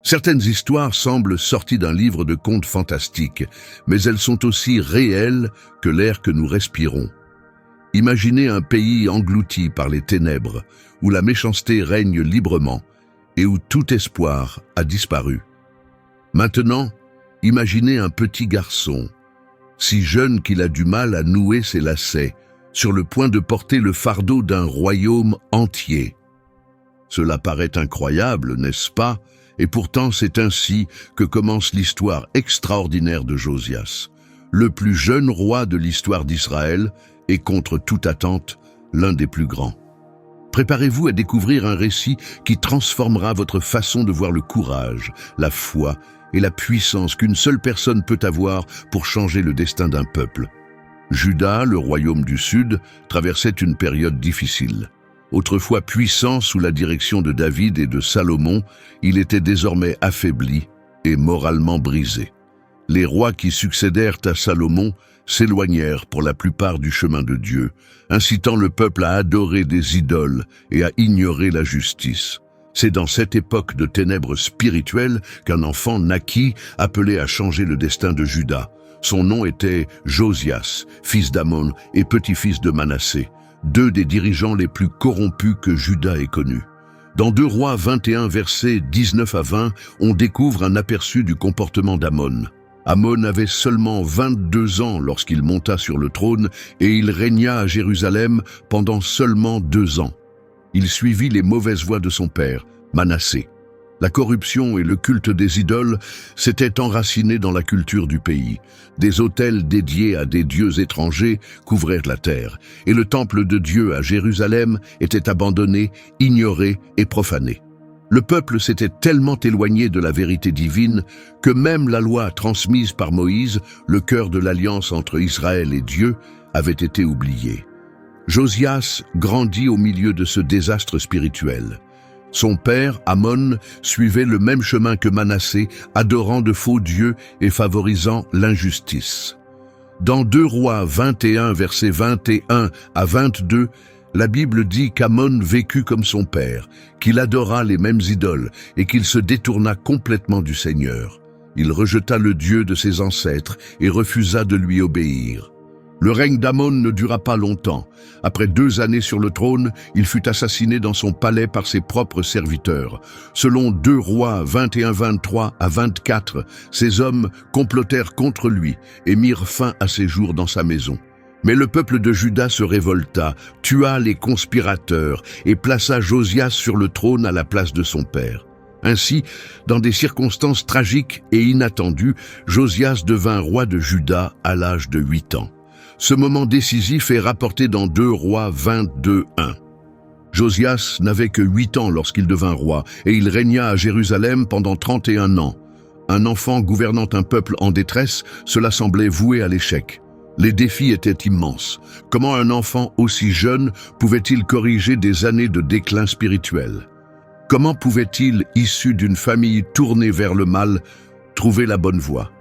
Certaines histoires semblent sorties d'un livre de contes fantastiques, mais elles sont aussi réelles que l'air que nous respirons. Imaginez un pays englouti par les ténèbres, où la méchanceté règne librement et où tout espoir a disparu. Maintenant, imaginez un petit garçon, si jeune qu'il a du mal à nouer ses lacets, sur le point de porter le fardeau d'un royaume entier. Cela paraît incroyable, n'est-ce pas? Et pourtant c'est ainsi que commence l'histoire extraordinaire de Josias, le plus jeune roi de l'histoire d'Israël et contre toute attente, l'un des plus grands. Préparez-vous à découvrir un récit qui transformera votre façon de voir le courage, la foi et la puissance qu'une seule personne peut avoir pour changer le destin d'un peuple. Juda, le royaume du Sud, traversait une période difficile. Autrefois puissant sous la direction de David et de Salomon, il était désormais affaibli et moralement brisé. Les rois qui succédèrent à Salomon s'éloignèrent pour la plupart du chemin de Dieu, incitant le peuple à adorer des idoles et à ignorer la justice. C'est dans cette époque de ténèbres spirituelles qu'un enfant naquit, appelé à changer le destin de Juda. Son nom était Josias, fils d'Amon et petit-fils de Manassé, deux des dirigeants les plus corrompus que Juda ait connus. Dans 2 Rois 21, versets 19 à 20, on découvre un aperçu du comportement d'Amon. Amon avait seulement 22 ans lorsqu'il monta sur le trône et il régna à Jérusalem pendant seulement 2 ans. Il suivit les mauvaises voies de son père, Manassé. La corruption et le culte des idoles s'étaient enracinés dans la culture du pays. Des autels dédiés à des dieux étrangers couvrirent la terre, et le temple de Dieu à Jérusalem était abandonné, ignoré et profané. Le peuple s'était tellement éloigné de la vérité divine que même la loi transmise par Moïse, le cœur de l'alliance entre Israël et Dieu, avait été oubliée. Josias grandit au milieu de ce désastre spirituel. Son père, Amon, suivait le même chemin que Manassé, adorant de faux dieux et favorisant l'injustice. Dans 2 Rois 21, versets 21 à 22, la Bible dit qu'Amon vécut comme son père, qu'il adora les mêmes idoles et qu'il se détourna complètement du Seigneur. Il rejeta le Dieu de ses ancêtres et refusa de lui obéir. Le règne d'Amon ne dura pas longtemps. Après 2 années sur le trône, il fut assassiné dans son palais par ses propres serviteurs. Selon 2 Rois 21-23 à 24, ces hommes complotèrent contre lui et mirent fin à ses jours dans sa maison. Mais le peuple de Juda se révolta, tua les conspirateurs et plaça Josias sur le trône à la place de son père. Ainsi, dans des circonstances tragiques et inattendues, Josias devint roi de Juda à l'âge de 8 ans. Ce moment décisif est rapporté dans 2 Rois 22:1. Josias n'avait que 8 ans lorsqu'il devint roi, et il régna à Jérusalem pendant 31 ans. Un enfant gouvernant un peuple en détresse, cela semblait voué à l'échec. Les défis étaient immenses. Comment un enfant aussi jeune pouvait-il corriger des années de déclin spirituel? Comment pouvait-il, issu d'une famille tournée vers le mal, trouver la bonne voie?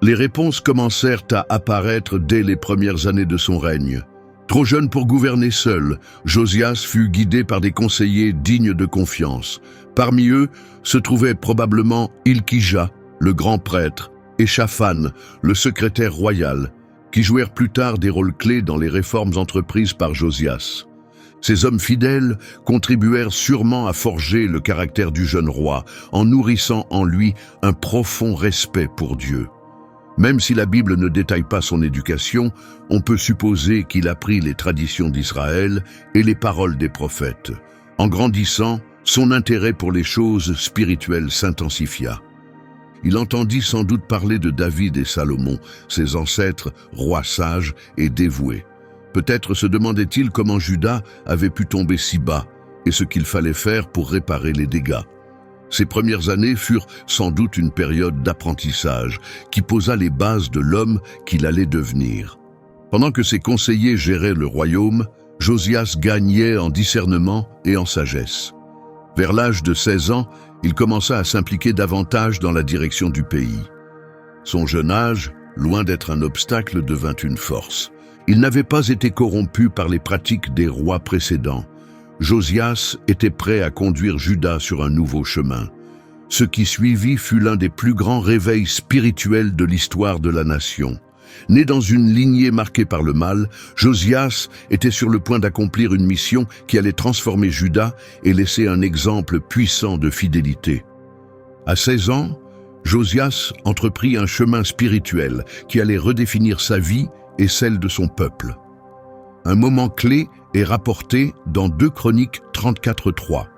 Les réponses commencèrent à apparaître dès les premières années de son règne. Trop jeune pour gouverner seul, Josias fut guidé par des conseillers dignes de confiance. Parmi eux se trouvaient probablement Hilkija, le grand prêtre, et Shaphan, le secrétaire royal, qui jouèrent plus tard des rôles clés dans les réformes entreprises par Josias. Ces hommes fidèles contribuèrent sûrement à forger le caractère du jeune roi, en nourrissant en lui un profond respect pour Dieu. Même si la Bible ne détaille pas son éducation, on peut supposer qu'il apprit les traditions d'Israël et les paroles des prophètes. En grandissant, son intérêt pour les choses spirituelles s'intensifia. Il entendit sans doute parler de David et Salomon, ses ancêtres, rois sages et dévoués. Peut-être se demandait-il comment Juda avait pu tomber si bas et ce qu'il fallait faire pour réparer les dégâts. Ces premières années furent sans doute une période d'apprentissage qui posa les bases de l'homme qu'il allait devenir. Pendant que ses conseillers géraient le royaume, Josias gagnait en discernement et en sagesse. Vers l'âge de 16 ans, il commença à s'impliquer davantage dans la direction du pays. Son jeune âge, loin d'être un obstacle, devint une force. Il n'avait pas été corrompu par les pratiques des rois précédents. Josias était prêt à conduire Juda sur un nouveau chemin. Ce qui suivit fut l'un des plus grands réveils spirituels de l'histoire de la nation. Né dans une lignée marquée par le mal, Josias était sur le point d'accomplir une mission qui allait transformer Juda et laisser un exemple puissant de fidélité. À 16 ans, Josias entreprit un chemin spirituel qui allait redéfinir sa vie et celle de son peuple. Un moment clé est rapporté dans 2 Chroniques 34:3.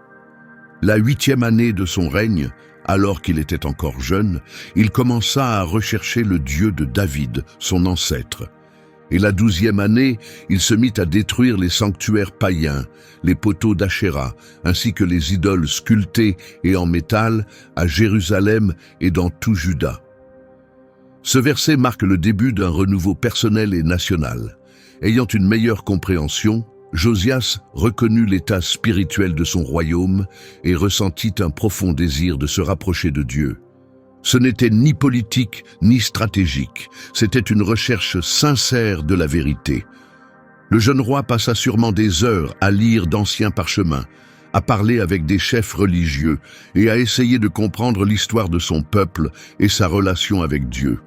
La 8e année de son règne, alors qu'il était encore jeune, il commença à rechercher le Dieu de David, son ancêtre. Et la 12e année, il se mit à détruire les sanctuaires païens, les poteaux d'Achéra, ainsi que les idoles sculptées et en métal à Jérusalem et dans tout Juda. Ce verset marque le début d'un renouveau personnel et national. Ayant une meilleure compréhension, Josias reconnut l'état spirituel de son royaume et ressentit un profond désir de se rapprocher de Dieu. Ce n'était ni politique ni stratégique, c'était une recherche sincère de la vérité. Le jeune roi passa sûrement des heures à lire d'anciens parchemins, à parler avec des chefs religieux et à essayer de comprendre l'histoire de son peuple et sa relation avec Dieu.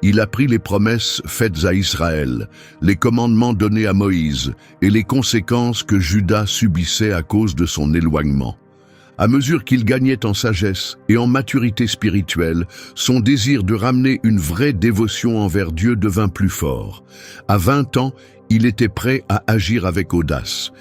Il apprit les promesses faites à Israël, les commandements donnés à Moïse et les conséquences que Juda subissait à cause de son éloignement. À mesure qu'il gagnait en sagesse et en maturité spirituelle, son désir de ramener une vraie dévotion envers Dieu devint plus fort. À 20 ans, il était prêt à agir avec audace.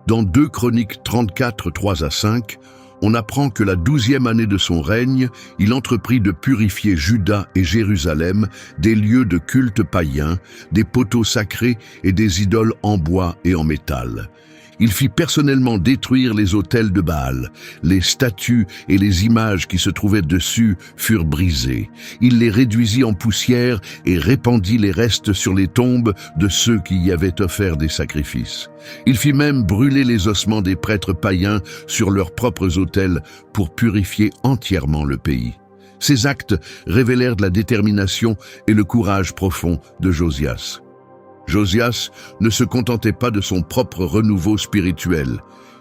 Dans 2 Chroniques 34:3-5, on apprend que la 12e année de son règne, il entreprit de purifier Juda et Jérusalem des lieux de culte païens, des poteaux sacrés et des idoles en bois et en métal. Il fit personnellement détruire les autels de Baal. Les statues et les images qui se trouvaient dessus furent brisées. Il les réduisit en poussière et répandit les restes sur les tombes de ceux qui y avaient offert des sacrifices. Il fit même brûler les ossements des prêtres païens sur leurs propres autels pour purifier entièrement le pays. Ces actes révélèrent de la détermination et le courage profond de Josias. Josias ne se contentait pas de son propre renouveau spirituel.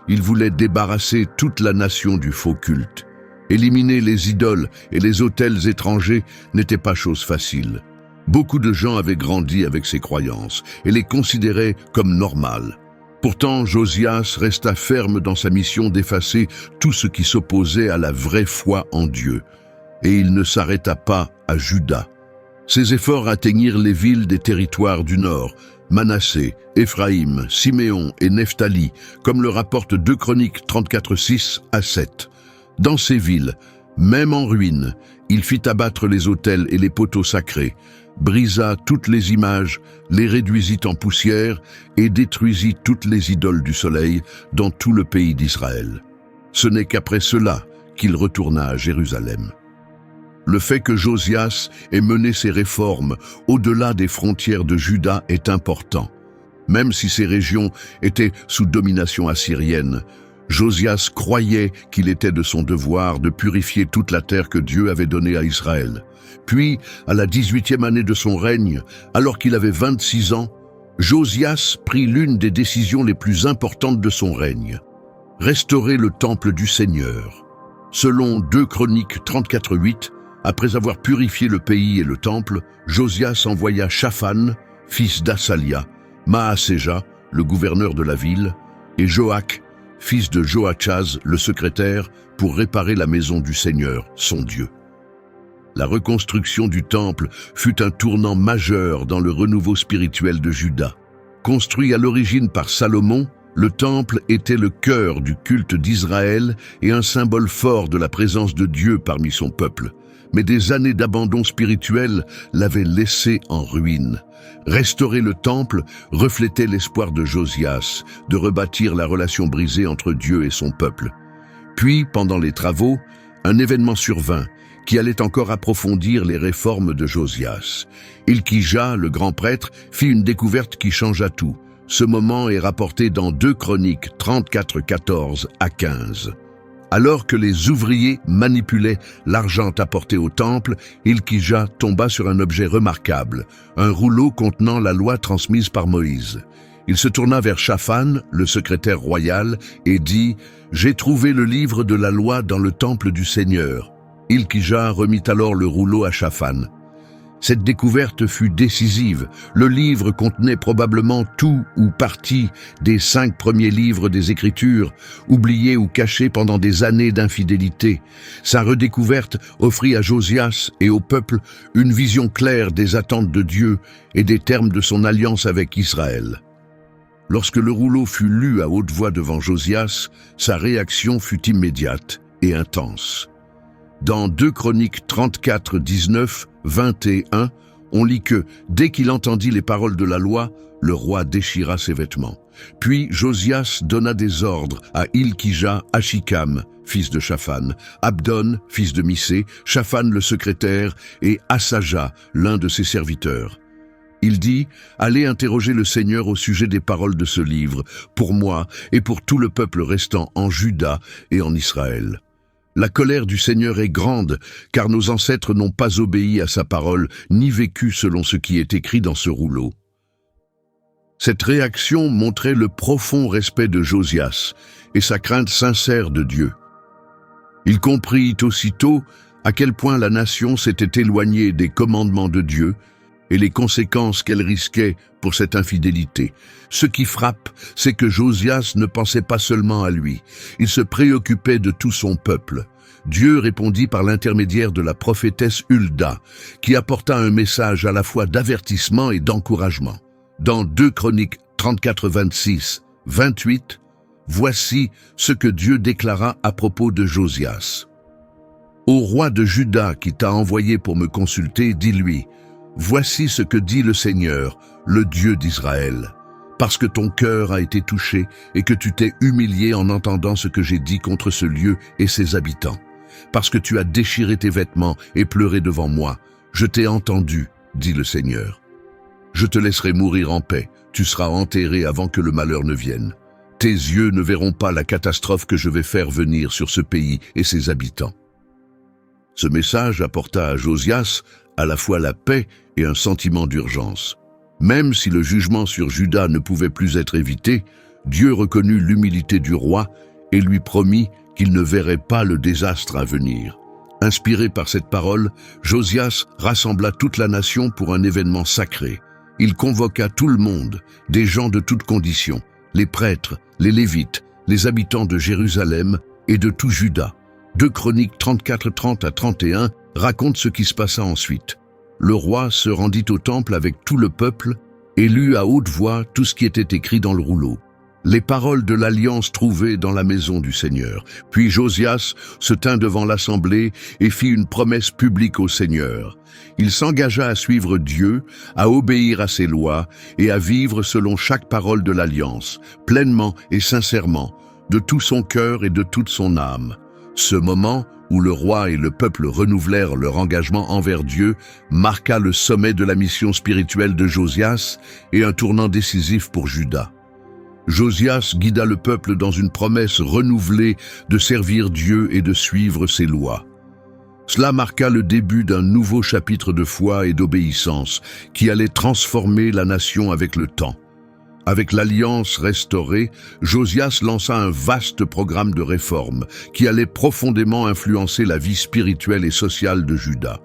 Il voulait débarrasser toute la nation du faux culte. Éliminer les idoles et les autels étrangers n'était pas chose facile. Beaucoup de gens avaient grandi avec ces croyances et les considéraient comme normales. Pourtant, Josias resta ferme dans sa mission d'effacer tout ce qui s'opposait à la vraie foi en Dieu. Et il ne s'arrêta pas à Juda. Ses efforts atteignirent les villes des territoires du Nord, Manassé, Éphraïm, Siméon et Nephtali, comme le rapportent 2 Chroniques 34:6-7. Dans ces villes, même en ruine, il fit abattre les autels et les poteaux sacrés, brisa toutes les images, les réduisit en poussière et détruisit toutes les idoles du soleil dans tout le pays d'Israël. Ce n'est qu'après cela qu'il retourna à Jérusalem. Le fait que Josias ait mené ses réformes au-delà des frontières de Juda est important. Même si ces régions étaient sous domination assyrienne, Josias croyait qu'il était de son devoir de purifier toute la terre que Dieu avait donnée à Israël. Puis, à la 18e année de son règne, alors qu'il avait 26 ans, Josias prit l'une des décisions les plus importantes de son règne: restaurer le temple du Seigneur. Selon 2 Chroniques 34:8, après avoir purifié le pays et le temple, Josias envoya Shaphan, fils d'Asalia, Maaséja, le gouverneur de la ville, et Joach, fils de Joachaz, le secrétaire, pour réparer la maison du Seigneur, son Dieu. La reconstruction du temple fut un tournant majeur dans le renouveau spirituel de Juda. Construit à l'origine par Salomon, le temple était le cœur du culte d'Israël et un symbole fort de la présence de Dieu parmi son peuple. Mais des années d'abandon spirituel l'avaient laissé en ruine. Restaurer le temple reflétait l'espoir de Josias de rebâtir la relation brisée entre Dieu et son peuple. Puis, pendant les travaux, un événement survint qui allait encore approfondir les réformes de Josias. Hilkija, le grand prêtre, fit une découverte qui changea tout. Ce moment est rapporté dans 2 Chroniques 34:14-15. Alors que les ouvriers manipulaient l'argent apporté au temple, Hilkija tomba sur un objet remarquable, un rouleau contenant la loi transmise par Moïse. Il se tourna vers Shaphan, le secrétaire royal, et dit « J'ai trouvé le livre de la loi dans le temple du Seigneur. » Hilkija remit alors le rouleau à Shaphan. Cette découverte fut décisive. Le livre contenait probablement tout ou partie des 5 premiers livres des Écritures, oubliés ou cachés pendant des années d'infidélité. Sa redécouverte offrit à Josias et au peuple une vision claire des attentes de Dieu et des termes de son alliance avec Israël. Lorsque le rouleau fut lu à haute voix devant Josias, sa réaction fut immédiate et intense. Dans 2 Chroniques 34, 19, 21, on lit que, dès qu'il entendit les paroles de la loi, le roi déchira ses vêtements. Puis Josias donna des ordres à Hilkija, Achikam, fils de Shaphan, Abdon, fils de Missé, Shaphan le secrétaire, et Asaja, l'un de ses serviteurs. Il dit « Allez interroger le Seigneur au sujet des paroles de ce livre, pour moi et pour tout le peuple restant en Juda et en Israël. » La colère du Seigneur est grande, car nos ancêtres n'ont pas obéi à sa parole, ni vécu selon ce qui est écrit dans ce rouleau. Cette réaction montrait le profond respect de Josias et sa crainte sincère de Dieu. Il comprit aussitôt à quel point la nation s'était éloignée des commandements de Dieu et les conséquences qu'elle risquait pour cette infidélité. Ce qui frappe, c'est que Josias ne pensait pas seulement à lui, il se préoccupait de tout son peuple. Dieu répondit par l'intermédiaire de la prophétesse Hulda, qui apporta un message à la fois d'avertissement et d'encouragement. Dans 2 Chroniques 34, 26, 28, voici ce que Dieu déclara à propos de Josias. « Au roi de Juda qui t'a envoyé pour me consulter, dis-lui, voici ce que dit le Seigneur, le Dieu d'Israël. Parce que ton cœur a été touché et que tu t'es humilié en entendant ce que j'ai dit contre ce lieu et ses habitants. Parce que tu as déchiré tes vêtements et pleuré devant moi, je t'ai entendu, dit le Seigneur. Je te laisserai mourir en paix, tu seras enterré avant que le malheur ne vienne. Tes yeux ne verront pas la catastrophe que je vais faire venir sur ce pays et ses habitants. » Ce message apporta à Josias à la fois la paix et un sentiment d'urgence. Même si le jugement sur Juda ne pouvait plus être évité, Dieu reconnut l'humilité du roi et lui promit qu'il ne verrait pas le désastre à venir. Inspiré par cette parole, Josias rassembla toute la nation pour un événement sacré. Il convoqua tout le monde, des gens de toutes conditions, les prêtres, les Lévites, les habitants de Jérusalem et de tout Juda. 2 Chroniques 34, 30 à 31 racontent ce qui se passa ensuite. Le roi se rendit au temple avec tout le peuple et lut à haute voix tout ce qui était écrit dans le rouleau. Les paroles de l'alliance trouvées dans la maison du Seigneur. Puis Josias se tint devant l'assemblée et fit une promesse publique au Seigneur. Il s'engagea à suivre Dieu, à obéir à ses lois et à vivre selon chaque parole de l'alliance, pleinement et sincèrement, de tout son cœur et de toute son âme. Ce moment, où le roi et le peuple renouvelèrent leur engagement envers Dieu, marqua le sommet de la mission spirituelle de Josias et un tournant décisif pour Juda. Josias guida le peuple dans une promesse renouvelée de servir Dieu et de suivre ses lois. Cela marqua le début d'un nouveau chapitre de foi et d'obéissance qui allait transformer la nation avec le temps. Avec l'alliance restaurée, Josias lança un vaste programme de réformes qui allait profondément influencer la vie spirituelle et sociale de Juda.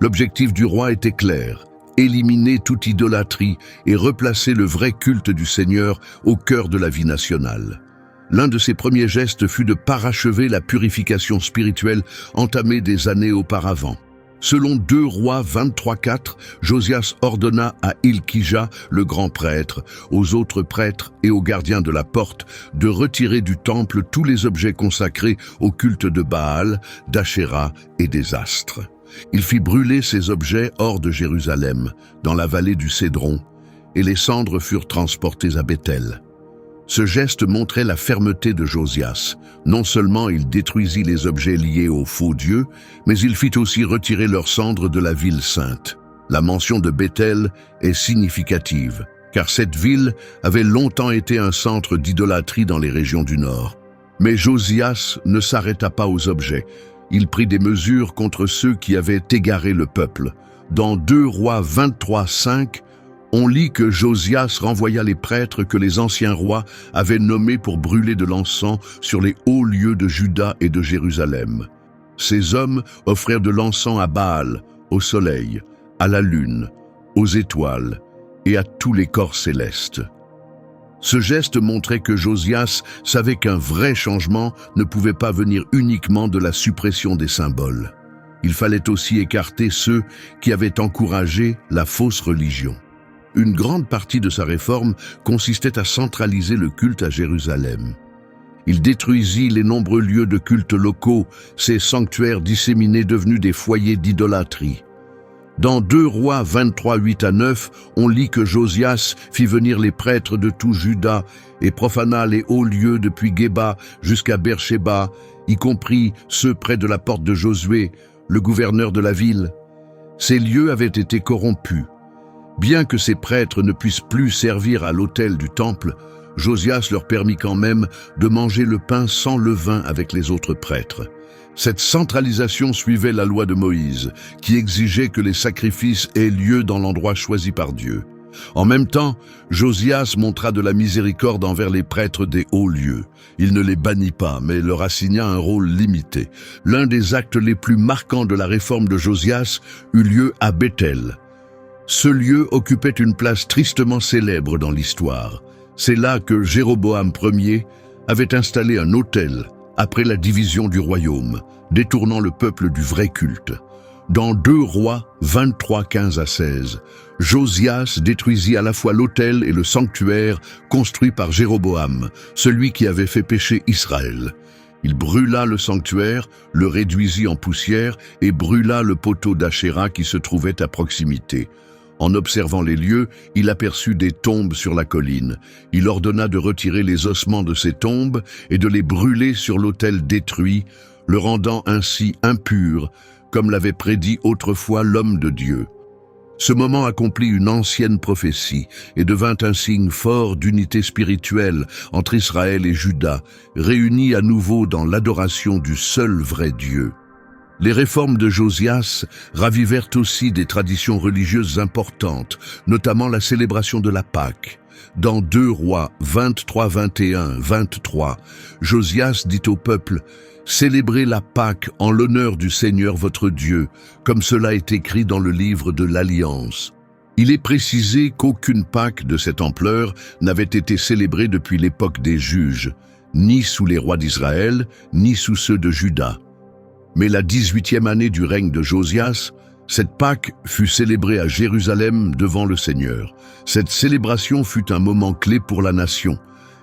L'objectif du roi était clair: éliminer toute idolâtrie et replacer le vrai culte du Seigneur au cœur de la vie nationale. L'un de ses premiers gestes fut de parachever la purification spirituelle entamée des années auparavant. Selon 2 Rois 23:4, Josias ordonna à Hilkija, le grand prêtre, aux autres prêtres et aux gardiens de la porte de retirer du temple tous les objets consacrés au culte de Baal, d'Achéra et des astres. Il fit brûler ces objets hors de Jérusalem, dans la vallée du Cédron, et les cendres furent transportées à Béthel. Ce geste montrait la fermeté de Josias. Non seulement il détruisit les objets liés aux faux dieux, mais il fit aussi retirer leurs cendres de la ville sainte. La mention de Béthel est significative, car cette ville avait longtemps été un centre d'idolâtrie dans les régions du nord. Mais Josias ne s'arrêta pas aux objets. Il prit des mesures contre ceux qui avaient égaré le peuple. Dans 2 Rois 23:5, On lit que Josias renvoya les prêtres que les anciens rois avaient nommés pour brûler de l'encens sur les hauts lieux de Juda et de Jérusalem. Ces hommes offrèrent de l'encens à Baal, au soleil, à la lune, aux étoiles et à tous les corps célestes. Ce geste montrait que Josias savait qu'un vrai changement ne pouvait pas venir uniquement de la suppression des symboles. Il fallait aussi écarter ceux qui avaient encouragé la fausse religion. Une grande partie de sa réforme consistait à centraliser le culte à Jérusalem. Il détruisit les nombreux lieux de culte locaux, ces sanctuaires disséminés devenus des foyers d'idolâtrie. Dans 2 Rois 23, 8-9, on lit que Josias fit venir les prêtres de tout Juda et profana les hauts lieux depuis Géba jusqu'à Beersheba, y compris ceux près de la porte de Josué, le gouverneur de la ville. Ces lieux avaient été corrompus. Bien que ces prêtres ne puissent plus servir à l'autel du temple, Josias leur permit quand même de manger le pain sans levain avec les autres prêtres. Cette centralisation suivait la loi de Moïse, qui exigeait que les sacrifices aient lieu dans l'endroit choisi par Dieu. En même temps, Josias montra de la miséricorde envers les prêtres des hauts lieux. Il ne les bannit pas, mais leur assigna un rôle limité. L'un des actes les plus marquants de la réforme de Josias eut lieu à Béthel. Ce lieu occupait une place tristement célèbre dans l'histoire. C'est là que Jéroboam Ier avait installé un autel après la division du royaume, détournant le peuple du vrai culte. Dans 2 Rois 23, 15-16, Josias détruisit à la fois l'autel et le sanctuaire construit par Jéroboam, celui qui avait fait pécher Israël. Il brûla le sanctuaire, le réduisit en poussière et brûla le poteau d'Achéra qui se trouvait à proximité. En observant les lieux, il aperçut des tombes sur la colline. Il ordonna de retirer les ossements de ces tombes et de les brûler sur l'autel détruit, le rendant ainsi impur, comme l'avait prédit autrefois l'homme de Dieu. Ce moment accomplit une ancienne prophétie et devint un signe fort d'unité spirituelle entre Israël et Juda, réunis à nouveau dans l'adoration du seul vrai Dieu. Les réformes de Josias ravivèrent aussi des traditions religieuses importantes, notamment la célébration de la Pâque. Dans 2 Rois 23, 21, 23, Josias dit au peuple « Célébrez la Pâque en l'honneur du Seigneur votre Dieu, comme cela est écrit dans le livre de l'Alliance. » Il est précisé qu'aucune Pâque de cette ampleur n'avait été célébrée depuis l'époque des juges, ni sous les rois d'Israël, ni sous ceux de Juda. Mais la 18e année du règne de Josias, cette Pâque fut célébrée à Jérusalem devant le Seigneur. Cette célébration fut un moment clé pour la nation.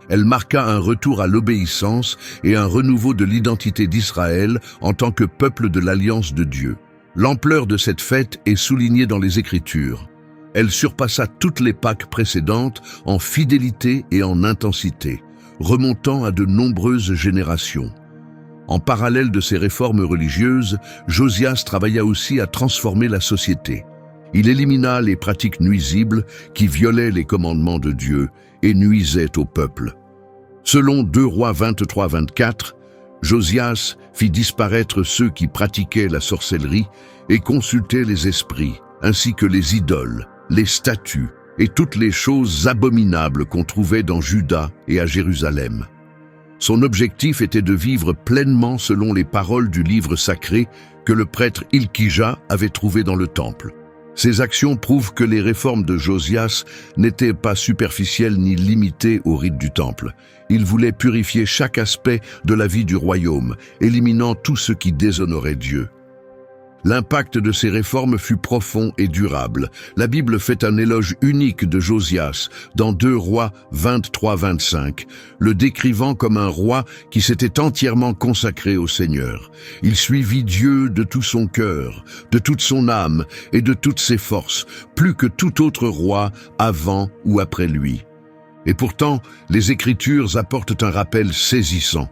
Elle marqua un retour à l'obéissance et un renouveau de l'identité d'Israël en tant que peuple de l'Alliance de Dieu. L'ampleur de cette fête est soulignée dans les Écritures. Elle surpassa toutes les Pâques précédentes en fidélité et en intensité, remontant à de nombreuses générations. En parallèle de ces réformes religieuses, Josias travailla aussi à transformer la société. Il élimina les pratiques nuisibles qui violaient les commandements de Dieu et nuisaient au peuple. Selon 2 Rois 23, 24, Josias fit disparaître ceux qui pratiquaient la sorcellerie et consultaient les esprits, ainsi que les idoles, les statues et toutes les choses abominables qu'on trouvait dans Juda et à Jérusalem. Son objectif était de vivre pleinement selon les paroles du livre sacré que le prêtre Hilkija avait trouvé dans le temple. Ces actions prouvent que les réformes de Josias n'étaient pas superficielles ni limitées au rite du temple. Il voulait purifier chaque aspect de la vie du royaume, éliminant tout ce qui déshonorait Dieu. L'impact de ces réformes fut profond et durable. La Bible fait un éloge unique de Josias dans 2 Rois 23-25, le décrivant comme un roi qui s'était entièrement consacré au Seigneur. Il suivit Dieu de tout son cœur, de toute son âme et de toutes ses forces, plus que tout autre roi avant ou après lui. Et pourtant, les Écritures apportent un rappel saisissant.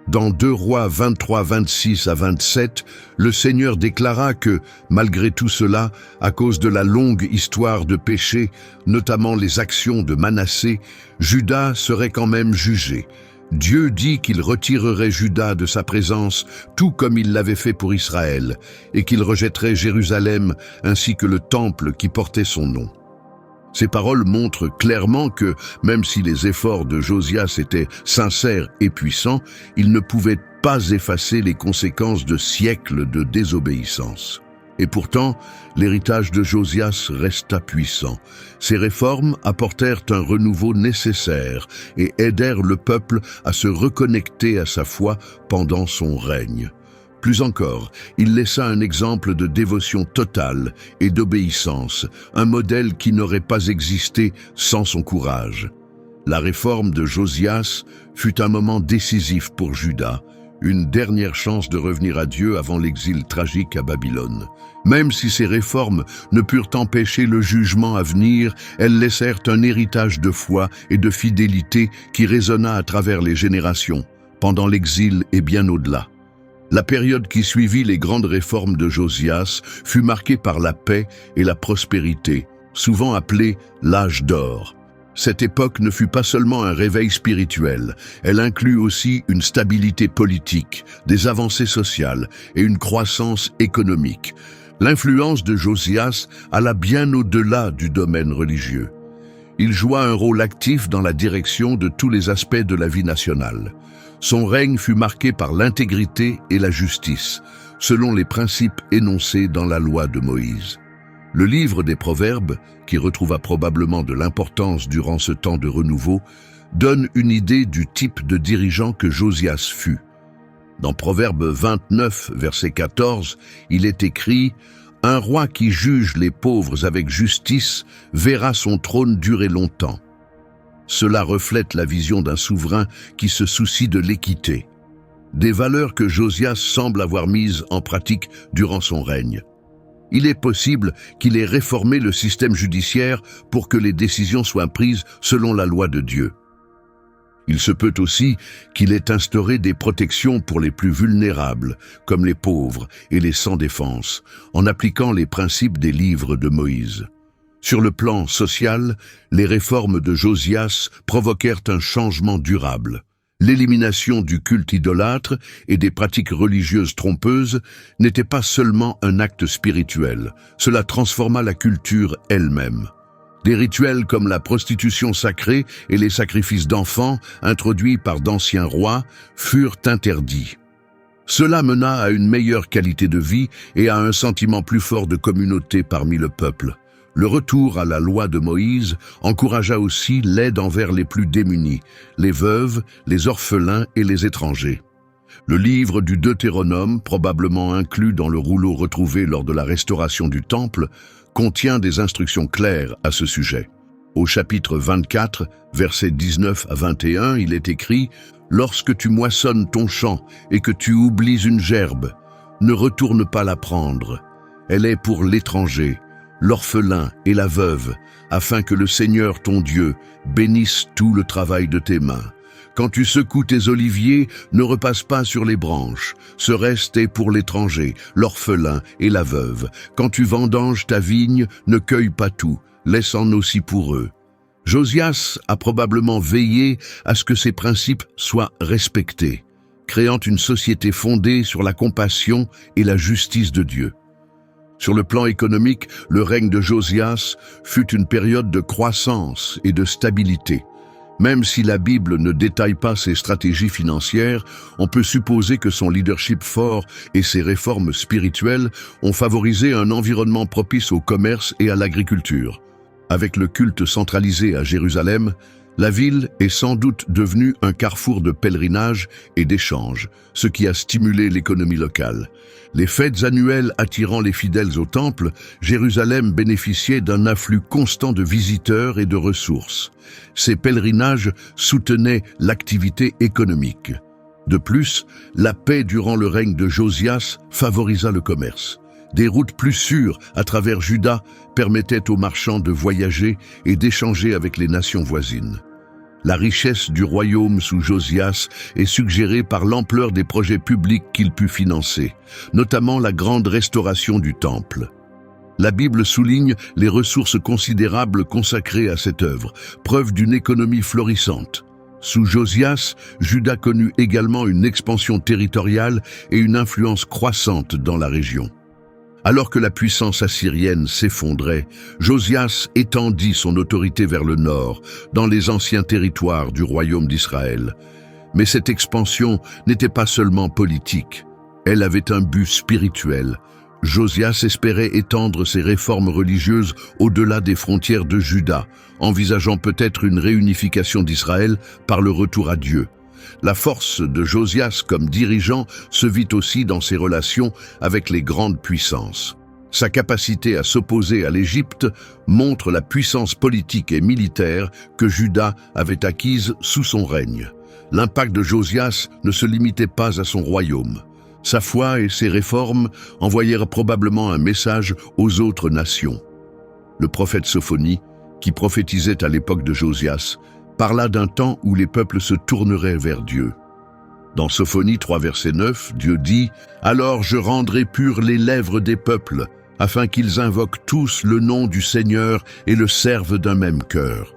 Dans 2 Rois 23, 26 à 27, le Seigneur déclara que, malgré tout cela, à cause de la longue histoire de péché, notamment les actions de Manassé, Juda serait quand même jugé. Dieu dit qu'il retirerait Juda de sa présence, tout comme il l'avait fait pour Israël, et qu'il rejetterait Jérusalem ainsi que le temple qui portait son nom. Ces paroles montrent clairement que, même si les efforts de Josias étaient sincères et puissants, ils ne pouvaient pas effacer les conséquences de siècles de désobéissance. Et pourtant, l'héritage de Josias resta puissant. Ces réformes apportèrent un renouveau nécessaire et aidèrent le peuple à se reconnecter à sa foi pendant son règne. Plus encore, il laissa un exemple de dévotion totale et d'obéissance, un modèle qui n'aurait pas existé sans son courage. La réforme de Josias fut un moment décisif pour Juda, une dernière chance de revenir à Dieu avant l'exil tragique à Babylone. Même si ces réformes ne purent empêcher le jugement à venir, elles laissèrent un héritage de foi et de fidélité qui résonna à travers les générations, pendant l'exil et bien au-delà. La période qui suivit les grandes réformes de Josias fut marquée par la paix et la prospérité, souvent appelée l'âge d'or. Cette époque ne fut pas seulement un réveil spirituel, elle inclut aussi une stabilité politique, des avancées sociales et une croissance économique. L'influence de Josias alla bien au-delà du domaine religieux. Il joua un rôle actif dans la direction de tous les aspects de la vie nationale. Son règne fut marqué par l'intégrité et la justice, selon les principes énoncés dans la loi de Moïse. Le livre des Proverbes, qui retrouva probablement de l'importance durant ce temps de renouveau, donne une idée du type de dirigeant que Josias fut. Dans Proverbe 29, verset 14, il est écrit « Un roi qui juge les pauvres avec justice verra son trône durer longtemps. » Cela reflète la vision d'un souverain qui se soucie de l'équité. Des valeurs que Josias semble avoir mises en pratique durant son règne. Il est possible qu'il ait réformé le système judiciaire pour que les décisions soient prises selon la loi de Dieu. Il se peut aussi qu'il ait instauré des protections pour les plus vulnérables, comme les pauvres et les sans défense, en appliquant les principes des livres de Moïse. Sur le plan social, les réformes de Josias provoquèrent un changement durable. L'élimination du culte idolâtre et des pratiques religieuses trompeuses n'était pas seulement un acte spirituel, cela transforma la culture elle-même. Des rituels comme la prostitution sacrée et les sacrifices d'enfants, introduits par d'anciens rois, furent interdits. Cela mena à une meilleure qualité de vie et à un sentiment plus fort de communauté parmi le peuple. Le retour à la loi de Moïse encouragea aussi l'aide envers les plus démunis, les veuves, les orphelins et les étrangers. Le livre du Deutéronome, probablement inclus dans le rouleau retrouvé lors de la restauration du Temple, contient des instructions claires à ce sujet. Au chapitre 24, versets 19 à 21, il est écrit « Lorsque tu moissonnes ton champ et que tu oublies une gerbe, ne retourne pas la prendre. Elle est pour l'étranger, l'orphelin et la veuve, afin que le Seigneur ton Dieu bénisse tout le travail de tes mains. Quand tu secoues tes oliviers, ne repasse pas sur les branches. Ce reste est pour l'étranger, l'orphelin et la veuve. Quand tu vendanges ta vigne, ne cueille pas tout, laisse-en aussi pour eux. » Josias a probablement veillé à ce que ces principes soient respectés, créant une société fondée sur la compassion et la justice de Dieu. Sur le plan économique, le règne de Josias fut une période de croissance et de stabilité. Même si la Bible ne détaille pas ses stratégies financières, on peut supposer que son leadership fort et ses réformes spirituelles ont favorisé un environnement propice au commerce et à l'agriculture. Avec le culte centralisé à Jérusalem, la ville est sans doute devenue un carrefour de pèlerinage et d'échanges, ce qui a stimulé l'économie locale. Les fêtes annuelles attirant les fidèles au temple, Jérusalem bénéficiait d'un afflux constant de visiteurs et de ressources. Ces pèlerinages soutenaient l'activité économique. De plus, la paix durant le règne de Josias favorisa le commerce. Des routes plus sûres à travers Juda permettaient aux marchands de voyager et d'échanger avec les nations voisines. La richesse du royaume sous Josias est suggérée par l'ampleur des projets publics qu'il put financer, notamment la grande restauration du temple. La Bible souligne les ressources considérables consacrées à cette œuvre, preuve d'une économie florissante. Sous Josias, Juda connut également une expansion territoriale et une influence croissante dans la région. Alors que la puissance assyrienne s'effondrait, Josias étendit son autorité vers le nord, dans les anciens territoires du royaume d'Israël. Mais cette expansion n'était pas seulement politique, elle avait un but spirituel. Josias espérait étendre ses réformes religieuses au-delà des frontières de Juda, envisageant peut-être une réunification d'Israël par le retour à Dieu. La force de Josias comme dirigeant se vit aussi dans ses relations avec les grandes puissances. Sa capacité à s'opposer à l'Égypte montre la puissance politique et militaire que Juda avait acquise sous son règne. L'impact de Josias ne se limitait pas à son royaume. Sa foi et ses réformes envoyèrent probablement un message aux autres nations. Le prophète Sophonie, qui prophétisait à l'époque de Josias, parla d'un temps où les peuples se tourneraient vers Dieu. Dans Sophonie 3, verset 9, Dieu dit « Alors je rendrai pures les lèvres des peuples, afin qu'ils invoquent tous le nom du Seigneur et le servent d'un même cœur. »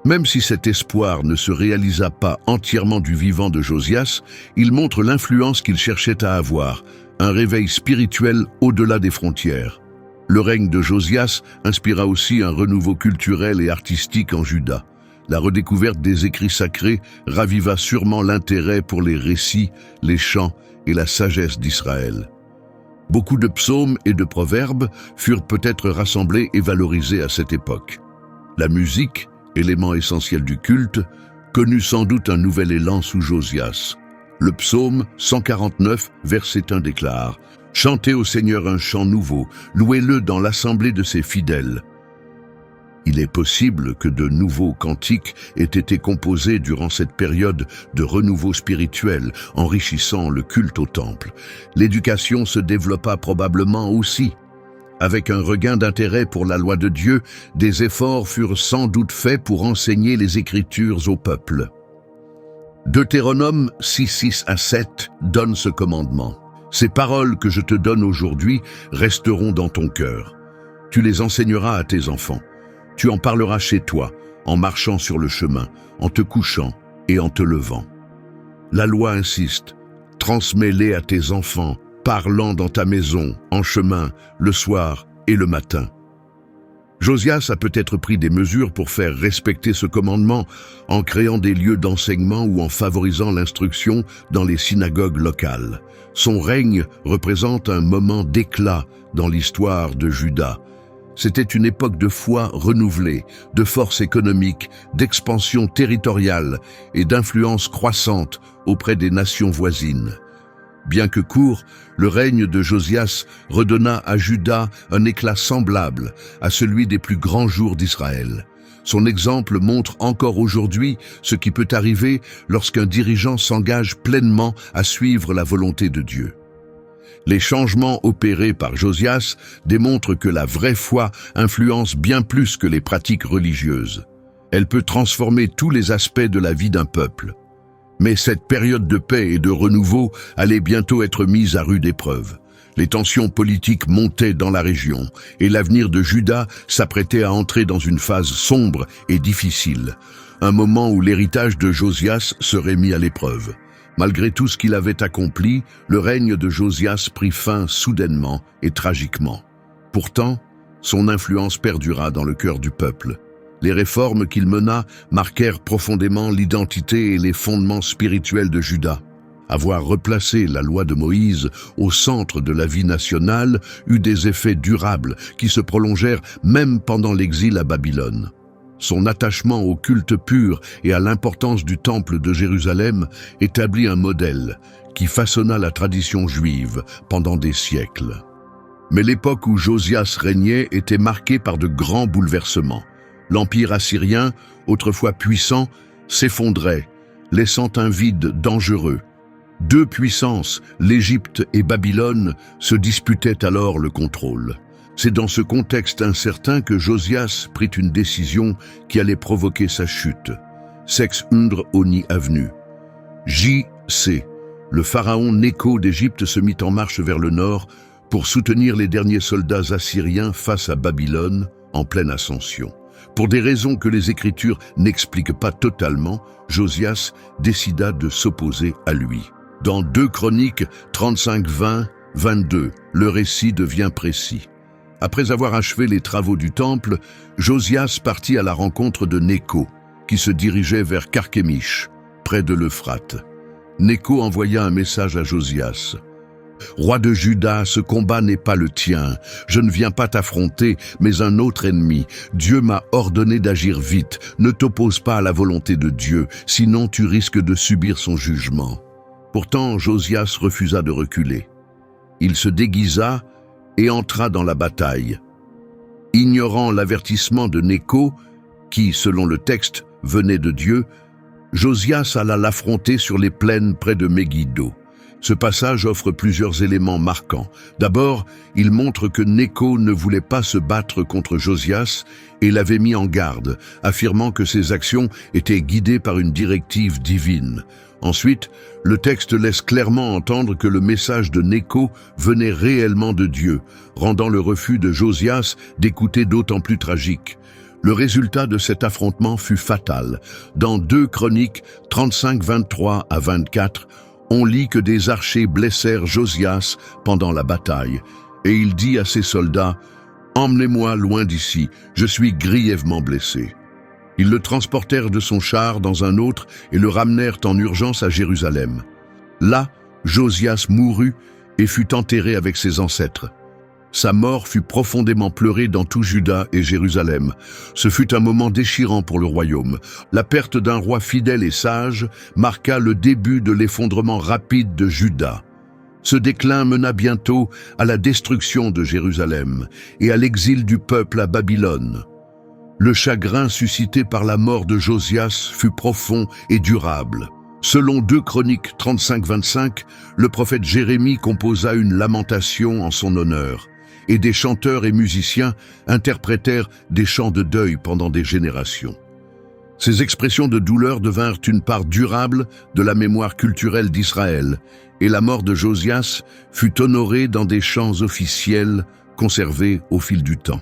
Même si cet espoir ne se réalisa pas entièrement du vivant de Josias, il montre l'influence qu'il cherchait à avoir, un réveil spirituel au-delà des frontières. Le règne de Josias inspira aussi un renouveau culturel et artistique en Juda. La redécouverte des écrits sacrés raviva sûrement l'intérêt pour les récits, les chants et la sagesse d'Israël. Beaucoup de psaumes et de proverbes furent peut-être rassemblés et valorisés à cette époque. La musique, élément essentiel du culte, connut sans doute un nouvel élan sous Josias. Le psaume 149, verset 1 déclare « Chantez au Seigneur un chant nouveau, louez-le dans l'assemblée de ses fidèles. » Il est possible que de nouveaux cantiques aient été composés durant cette période de renouveau spirituel, enrichissant le culte au temple. L'éducation se développa probablement aussi. Avec un regain d'intérêt pour la loi de Dieu, des efforts furent sans doute faits pour enseigner les Écritures au peuple. Deutéronome 6, 6 à 7 donne ce commandement. « Ces paroles que je te donne aujourd'hui resteront dans ton cœur. Tu les enseigneras à tes enfants. Tu en parleras chez toi, en marchant sur le chemin, en te couchant et en te levant. » La loi insiste. « Transmets-les à tes enfants, parlant dans ta maison, en chemin, le soir et le matin. » Josias a peut-être pris des mesures pour faire respecter ce commandement en créant des lieux d'enseignement ou en favorisant l'instruction dans les synagogues locales. Son règne représente un moment d'éclat dans l'histoire de Juda. C'était une époque de foi renouvelée, de force économique, d'expansion territoriale et d'influence croissante auprès des nations voisines. Bien que court, le règne de Josias redonna à Juda un éclat semblable à celui des plus grands jours d'Israël. Son exemple montre encore aujourd'hui ce qui peut arriver lorsqu'un dirigeant s'engage pleinement à suivre la volonté de Dieu. Les changements opérés par Josias démontrent que la vraie foi influence bien plus que les pratiques religieuses. Elle peut transformer tous les aspects de la vie d'un peuple. Mais cette période de paix et de renouveau allait bientôt être mise à rude épreuve. Les tensions politiques montaient dans la région et l'avenir de Juda s'apprêtait à entrer dans une phase sombre et difficile, un moment où l'héritage de Josias serait mis à l'épreuve. Malgré tout ce qu'il avait accompli, le règne de Josias prit fin soudainement et tragiquement. Pourtant, son influence perdura dans le cœur du peuple. Les réformes qu'il mena marquèrent profondément l'identité et les fondements spirituels de Juda. Avoir replacé la loi de Moïse au centre de la vie nationale eut des effets durables qui se prolongèrent même pendant l'exil à Babylone. Son attachement au culte pur et à l'importance du temple de Jérusalem établit un modèle qui façonna la tradition juive pendant des siècles. Mais l'époque où Josias régnait était marquée par de grands bouleversements. L'empire assyrien, autrefois puissant, s'effondrait, laissant un vide dangereux. Deux puissances, l'Égypte et Babylone, se disputaient alors le contrôle. C'est dans ce contexte incertain que Josias prit une décision qui allait provoquer sa chute. Sex Undre Oni Avenue. J.C. Le pharaon Nécho d'Égypte se mit en marche vers le nord pour soutenir les derniers soldats assyriens face à Babylone en pleine ascension. Pour des raisons que les Écritures n'expliquent pas totalement, Josias décida de s'opposer à lui. Dans 2 Chroniques 35-20, 22, le récit devient précis. Après avoir achevé les travaux du temple, Josias partit à la rencontre de Nécho, qui se dirigeait vers Carchemish, près de l'Euphrate. Nécho envoya un message à Josias. « Roi de Juda, ce combat n'est pas le tien. Je ne viens pas t'affronter, mais un autre ennemi. Dieu m'a ordonné d'agir vite. Ne t'oppose pas à la volonté de Dieu, sinon tu risques de subir son jugement. » Pourtant, Josias refusa de reculer. Il se déguisa et entra dans la bataille. Ignorant l'avertissement de Nécho, qui, selon le texte, venait de Dieu, Josias alla l'affronter sur les plaines près de Megiddo. Ce passage offre plusieurs éléments marquants. D'abord, il montre que Nécho ne voulait pas se battre contre Josias et l'avait mis en garde, affirmant que ses actions étaient guidées par une directive divine. Ensuite, le texte laisse clairement entendre que le message de Nécho venait réellement de Dieu, rendant le refus de Josias d'écouter d'autant plus tragique. Le résultat de cet affrontement fut fatal. Dans 2 Chroniques 35, 23 à 24, on lit que des archers blessèrent Josias pendant la bataille, et il dit à ses soldats « Emmenez-moi loin d'ici, je suis grièvement blessé ». Ils le transportèrent de son char dans un autre et le ramenèrent en urgence à Jérusalem. Là, Josias mourut et fut enterré avec ses ancêtres. Sa mort fut profondément pleurée dans tout Juda et Jérusalem. Ce fut un moment déchirant pour le royaume. La perte d'un roi fidèle et sage marqua le début de l'effondrement rapide de Juda. Ce déclin mena bientôt à la destruction de Jérusalem et à l'exil du peuple à Babylone. Le chagrin suscité par la mort de Josias fut profond et durable. Selon 2 Chroniques 35-25, le prophète Jérémie composa une lamentation en son honneur, et des chanteurs et musiciens interprétèrent des chants de deuil pendant des générations. Ces expressions de douleur devinrent une part durable de la mémoire culturelle d'Israël, et la mort de Josias fut honorée dans des chants officiels conservés au fil du temps.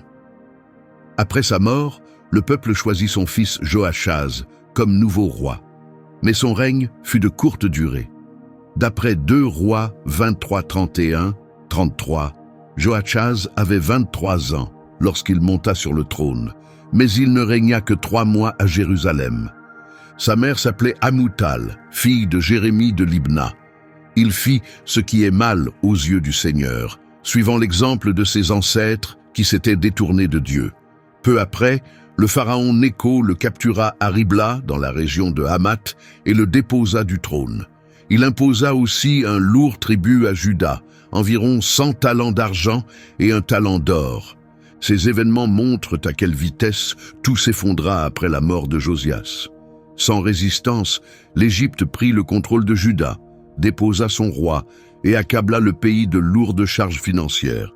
Après sa mort, le peuple choisit son fils Joachaz comme nouveau roi. Mais son règne fut de courte durée. D'après 2 Rois 23, 31, 33, Joachaz avait 23 ans lorsqu'il monta sur le trône, mais il ne régna que 3 mois à Jérusalem. Sa mère s'appelait Amoutal, fille de Jérémie de Libna. Il fit ce qui est mal aux yeux du Seigneur, suivant l'exemple de ses ancêtres qui s'étaient détournés de Dieu. Peu après, le pharaon Nécho le captura à Ribla, dans la région de Hamath, et le déposa du trône. Il imposa aussi un lourd tribut à Juda, environ 100 talents d'argent et 1 talent d'or. Ces événements montrent à quelle vitesse tout s'effondra après la mort de Josias. Sans résistance, l'Égypte prit le contrôle de Juda, déposa son roi et accabla le pays de lourdes charges financières.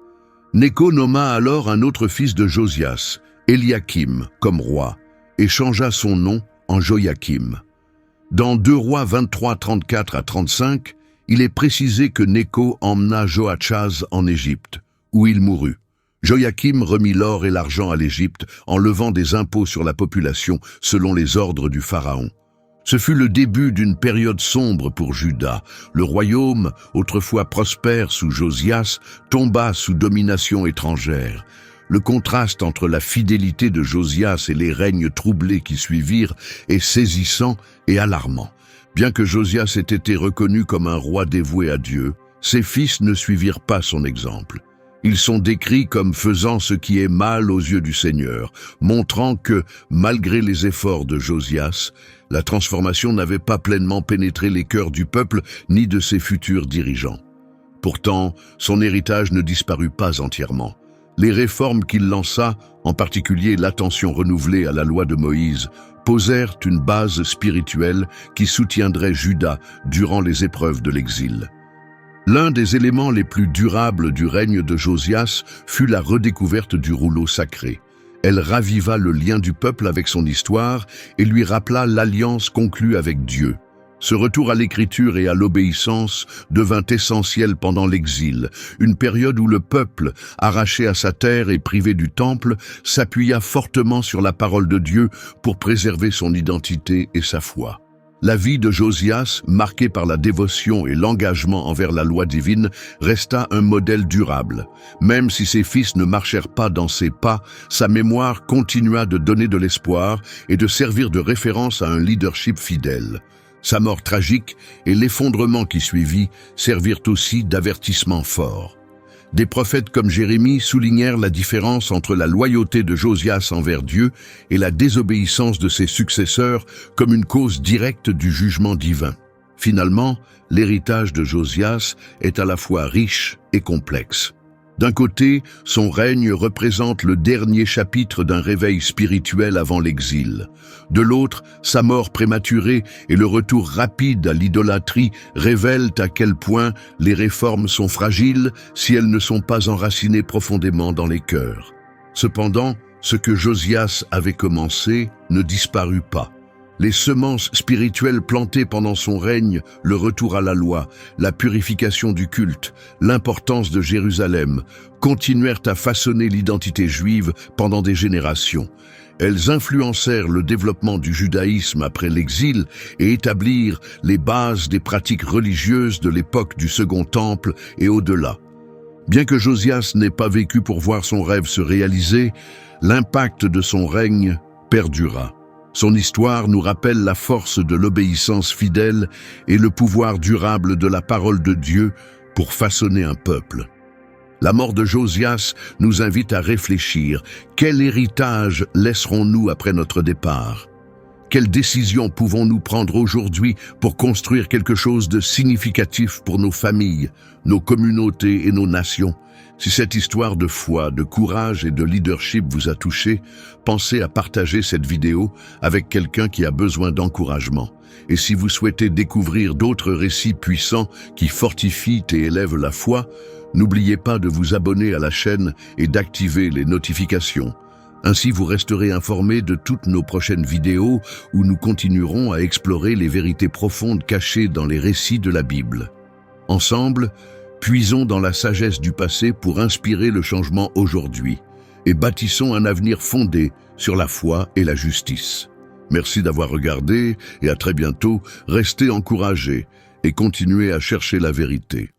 Nécho nomma alors un autre fils de Josias, Eliakim, comme roi, et changea son nom en Joachim. Dans 2 Rois 23, 34 à 35, il est précisé que Nécho emmena Joachaz en Égypte, où il mourut. Joachim remit l'or et l'argent à l'Égypte en levant des impôts sur la population selon les ordres du pharaon. Ce fut le début d'une période sombre pour Juda. Le royaume, autrefois prospère sous Josias, tomba sous domination étrangère. Le contraste entre la fidélité de Josias et les règnes troublés qui suivirent est saisissant et alarmant. Bien que Josias ait été reconnu comme un roi dévoué à Dieu, ses fils ne suivirent pas son exemple. Ils sont décrits comme faisant ce qui est mal aux yeux du Seigneur, montrant que, malgré les efforts de Josias, la transformation n'avait pas pleinement pénétré les cœurs du peuple ni de ses futurs dirigeants. Pourtant, son héritage ne disparut pas entièrement. Les réformes qu'il lança, en particulier l'attention renouvelée à la loi de Moïse, posèrent une base spirituelle qui soutiendrait Juda durant les épreuves de l'exil. L'un des éléments les plus durables du règne de Josias fut la redécouverte du rouleau sacré. Elle raviva le lien du peuple avec son histoire et lui rappela l'alliance conclue avec Dieu. Ce retour à l'écriture et à l'obéissance devint essentiel pendant l'exil, une période où le peuple, arraché à sa terre et privé du temple, s'appuya fortement sur la parole de Dieu pour préserver son identité et sa foi. La vie de Josias, marquée par la dévotion et l'engagement envers la loi divine, resta un modèle durable. Même si ses fils ne marchèrent pas dans ses pas, sa mémoire continua de donner de l'espoir et de servir de référence à un leadership fidèle. Sa mort tragique et l'effondrement qui suivit servirent aussi d'avertissement fort. Des prophètes comme Jérémie soulignèrent la différence entre la loyauté de Josias envers Dieu et la désobéissance de ses successeurs comme une cause directe du jugement divin. Finalement, l'héritage de Josias est à la fois riche et complexe. D'un côté, son règne représente le dernier chapitre d'un réveil spirituel avant l'exil. De l'autre, sa mort prématurée et le retour rapide à l'idolâtrie révèlent à quel point les réformes sont fragiles si elles ne sont pas enracinées profondément dans les cœurs. Cependant, ce que Josias avait commencé ne disparut pas. Les semences spirituelles plantées pendant son règne, le retour à la loi, la purification du culte, l'importance de Jérusalem, continuèrent à façonner l'identité juive pendant des générations. Elles influencèrent le développement du judaïsme après l'exil et établirent les bases des pratiques religieuses de l'époque du Second Temple et au-delà. Bien que Josias n'ait pas vécu pour voir son rêve se réaliser, l'impact de son règne perdura. Son histoire nous rappelle la force de l'obéissance fidèle et le pouvoir durable de la parole de Dieu pour façonner un peuple. La mort de Josias nous invite à réfléchir. Quel héritage laisserons-nous après notre départ? Quelles décisions pouvons-nous prendre aujourd'hui pour construire quelque chose de significatif pour nos familles, nos communautés et nos nations? Si cette histoire de foi, de courage et de leadership vous a touché, pensez à partager cette vidéo avec quelqu'un qui a besoin d'encouragement. Et si vous souhaitez découvrir d'autres récits puissants qui fortifient et élèvent la foi, n'oubliez pas de vous abonner à la chaîne et d'activer les notifications. Ainsi, vous resterez informés de toutes nos prochaines vidéos où nous continuerons à explorer les vérités profondes cachées dans les récits de la Bible. Ensemble, puisons dans la sagesse du passé pour inspirer le changement aujourd'hui et bâtissons un avenir fondé sur la foi et la justice. Merci d'avoir regardé et à très bientôt. Restez encouragés et continuez à chercher la vérité.